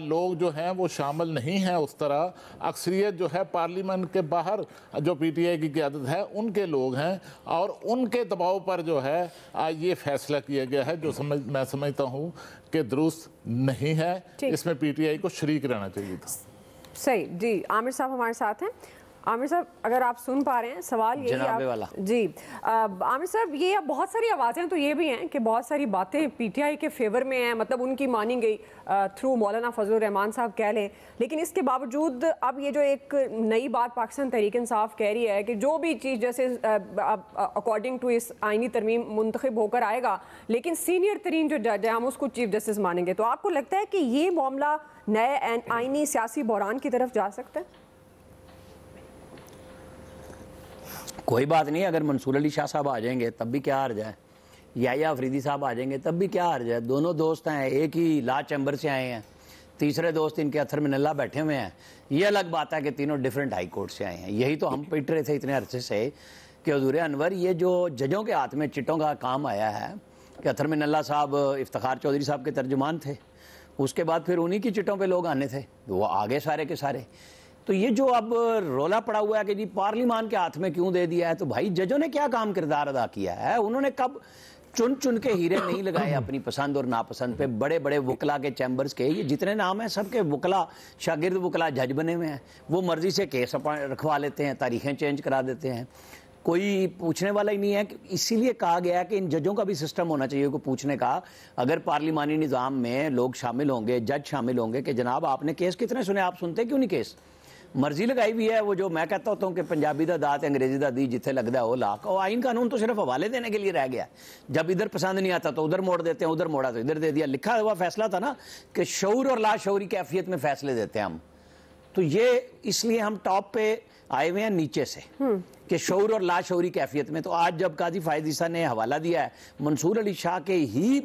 لوگ جو ہیں وہ شامل نہیں ہیں اس طرح. اکثریت جو ہے پارلیمنٹ کے باہر جو پی ٹی آئی کی قیادت ہے ان کے لوگ ہیں, اور ان کے دباؤ پر جو ہے یہ فیصلہ کیا گیا ہے, جو میں سمجھتا ہوں کہ درست نہیں ہے. اس میں پی ٹی آئی کو شریک رہنا چاہیے تھا. صحیح. جی عامر صاحب ہمارے ساتھ ہیں. عامر صاحب اگر آپ سن پا رہے ہیں سوال یہ جی عامر صاحب, یہ بہت ساری آوازیں تو یہ بھی ہیں کہ بہت ساری باتیں پی ٹی آئی کے فیور میں ہیں, مطلب ان کی مانی گئی تھرو مولانا فضل الرحمان صاحب کہہ لیں, لیکن اس کے باوجود اب یہ جو ایک نئی بات پاکستان تحریک انصاف کہہ رہی ہے کہ جو بھی چیز جیسے اکارڈنگ ٹو اس آئینی ترمیم منتخب ہو کر آئے گا, لیکن سینئر ترین جو جج ہے ہم اس کو چیف جسٹس مانیں گے, تو آپ کو لگتا ہے کہ یہ معاملہ نئے آئینی سیاسی بحران کی طرف جا سکتا ہے؟ کوئی بات نہیں, اگر منصور علی شاہ صاحب آ جائیں گے تب بھی کیا حرج ہے, یحییٰ افریدی صاحب آ جائیں گے تب بھی کیا حرج ہے. دونوں دوست ہیں, ایک ہی لا چیمبر سے آئے ہیں, تیسرے دوست ان کے اتھر من اللہ بیٹھے ہوئے ہیں. یہ الگ بات ہے کہ تینوں ڈیفرنٹ ہائی کورٹ سے آئے ہیں. یہی تو ہم پیٹ رہے تھے اتنے عرصے سے کہ حضور انور یہ جو ججوں کے ہاتھ میں چٹوں کا کام آیا ہے کہ اتھر من اللہ صاحب افتخار چودھری صاحب کے ترجمان تھے, اس کے بعد پھر انہی کی چٹوں پہ لوگ آنے تھے, وہ آگے سارے کے سارے. تو یہ جو اب رولا پڑا ہوا ہے کہ جی پارلیمان کے ہاتھ میں کیوں دے دیا ہے, تو بھائی ججوں نے کیا کام کردار ادا کیا ہے؟ انہوں نے کب چن چن کے ہیرے نہیں لگائے اپنی پسند اور ناپسند پہ. بڑے بڑے وکلا کے چیمبرز کے یہ جتنے نام ہیں سب کے وکلا, شاگرد وکلا جج بنے ہوئے ہیں. وہ مرضی سے کیس رکھوا لیتے ہیں, تاریخیں چینج کرا دیتے ہیں, کوئی پوچھنے والا ہی نہیں ہے. اسی لیے کہا گیا ہے کہ ان ججوں کا بھی سسٹم ہونا چاہیے کو پوچھنے کا, اگر پارلیمانی نظام میں لوگ شامل ہوں گے, جج شامل ہوں گے کہ جناب آپ نے کیس کتنے سنے, آپ سنتے کیوں نہیں کیس؟ مرضی لگائی بھی ہے. وہ جو میں کہتا ہوتا ہوں کہ پنجابی دا دات انگریزی دا دی جتھے لگتا ہے وہ لاکھ, اور آئین قانون تو صرف حوالے دینے کے لیے رہ گیا. جب ادھر پسند نہیں آتا تو ادھر موڑ دیتے ہیں, ادھر موڑا تو ادھر دے دیا. لکھا ہوا فیصلہ تھا نا کہ شعور اور لا شعوری کیفیت میں فیصلے دیتے ہیں ہم, تو یہ اس لیے ہم ٹاپ پہ آئے ہوئے ہیں نیچے سے کہ شعور اور لا شعوری کیفیت میں. تو آج جب قاضی فائز عیسیٰ نے حوالہ دیا ہے منصور علی شاہ کے ہی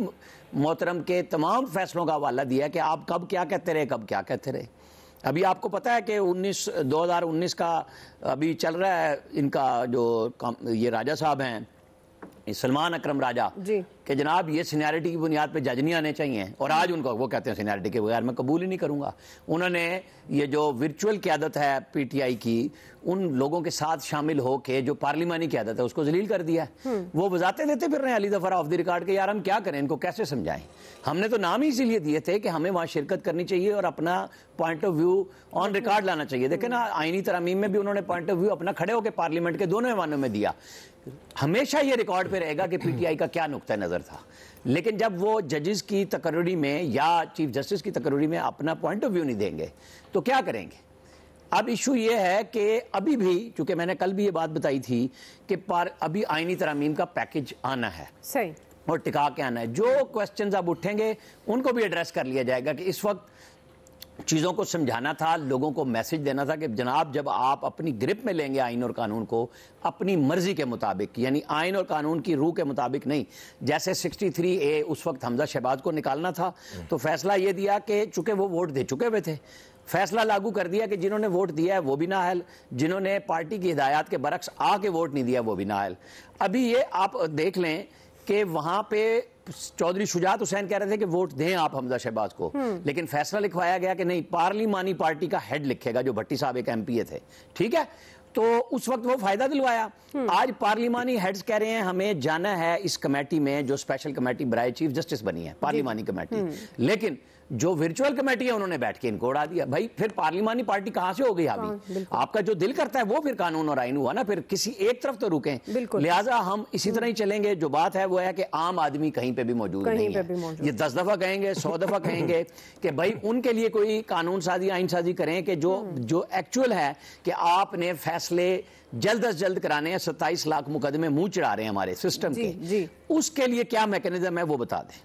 محترم کے تمام فیصلوں کا حوالہ دیا ہے کہ آپ کب کیا کہتے رہے, کب کیا کہتے رہے. ابھی آپ کو پتہ ہے کہ 2019 کا ابھی چل رہا ہے ان کا جو یہ راجہ صاحب ہیں سلمان اکرم راجہ جی, کہ جناب یہ سینیارٹی کی بنیاد پہ جج نہیں آنے چاہیے, اور آج ان کو وہ کہتے ہیں سینیارٹی کے بغیر میں قبول ہی نہیں کروں گا. انہوں نے یہ جو ورچوئل قیادت ہے پی ٹی آئی کی, ان لوگوں کے ساتھ شامل ہو کے جو پارلیمانی قیادت ہے اس کو ذلیل کر دیا ہے. وہ وضاحتیں دیتے پھر رہے ہیں Ali Zafar of the record کہ یار ہم کیا کریں, ان کو کیسے سمجھائیں. ہم نے تو نام ہی اسی لیے دیے تھے کہ ہمیں وہاں شرکت کرنی چاہیے اور اپنا point of view on record لانا چاہیے. دیکھیں نا آئینی ترامیم میں بھی انہوں نے پوائنٹ آف ویو اپنا کھڑے ہو کے پارلیمنٹ کے دونوں ایوانوں میں دیا. ہمیشہ یہ ریکارڈ پہ رہے گا کہ پی ٹی آئی کا کیا نقطہ نظر تھا, لیکن جب وہ ججز کی تقرری میں یا چیف جسٹس کی تقرری میں اپنا پوائنٹ آف ویو نہیں دیں گے تو کیا کریں گے. اب ایشو یہ ہے کہ ابھی بھی, چونکہ میں نے کل بھی یہ بات بتائی تھی کہ ابھی آئینی ترامیم کا پیکج آنا ہے صحیح, اور ٹکا کے آنا ہے. جو کوسچنز اب اٹھیں گے ان کو بھی ایڈریس کر لیا جائے گا کہ اس وقت چیزوں کو سمجھانا تھا, لوگوں کو میسج دینا تھا کہ جناب جب آپ اپنی گرپ میں لیں گے آئین اور قانون کو اپنی مرضی کے مطابق, یعنی آئین اور قانون کی روح کے مطابق نہیں. جیسے 63A اس وقت حمزہ شہباز کو نکالنا تھا تو فیصلہ یہ دیا کہ چونکہ وہ ووٹ دے چکے ہوئے تھے, فیصلہ لاگو کر دیا کہ جنہوں نے ووٹ دیا ہے وہ بھی نااہل, جنہوں نے پارٹی کی ہدایات کے برعکس آ کے ووٹ نہیں دیا وہ بھی نااہل. ابھی یہ آپ دیکھ لیں کہ وہاں پہ چودھری شجاعت حسین کہہ رہے تھے کہ ووٹ دیں آپ حمزہ شہباز کو, لیکن فیصلہ لکھوایا گیا کہ نہیں, پارلیمانی پارٹی کا ہیڈ لکھے گا, جو بھٹی صاحب ایک MP تھے, ٹھیک ہے. تو اس وقت وہ فائدہ دلوایا. آج پارلیمانی ہیڈز کہہ رہے ہیں ہمیں جانا ہے اس کمیٹی میں جو اسپیشل کمیٹی برائے چیف جسٹس بنی ہے, پارلیمانی کمیٹی, لیکن جو ورچوئل کمیٹی ہے انہوں نے بیٹھ کے ان کو اڑا دیا. بھائی پھر پارلیمانی پارٹی کہاں سے ہو گئی حاوی؟ آپ کا جو دل کرتا ہے وہ پھر قانون اور آئین ہوا نا, پھر کسی ایک طرف تو رکیں. لہٰذا ہم اسی طرح ہی چلیں گے. جو بات ہے وہ ہے کہ عام آدمی کہیں پہ بھی موجود نہیں ہے. یہ 10 دفعہ کہیں گے, 100 دفعہ کہیں گے کہ بھائی ان کے لیے کوئی قانون سازی, آئین سازی کریں کہ جو ایکچوئل ہے کہ آپ نے فیصلے جلد از جلد کرانے ہیں. 27 لاکھ مقدمے منہ چڑھا رہے ہیں ہمارے سسٹم کے, اس کے لیے کیا میکنزم ہے وہ بتا دیں.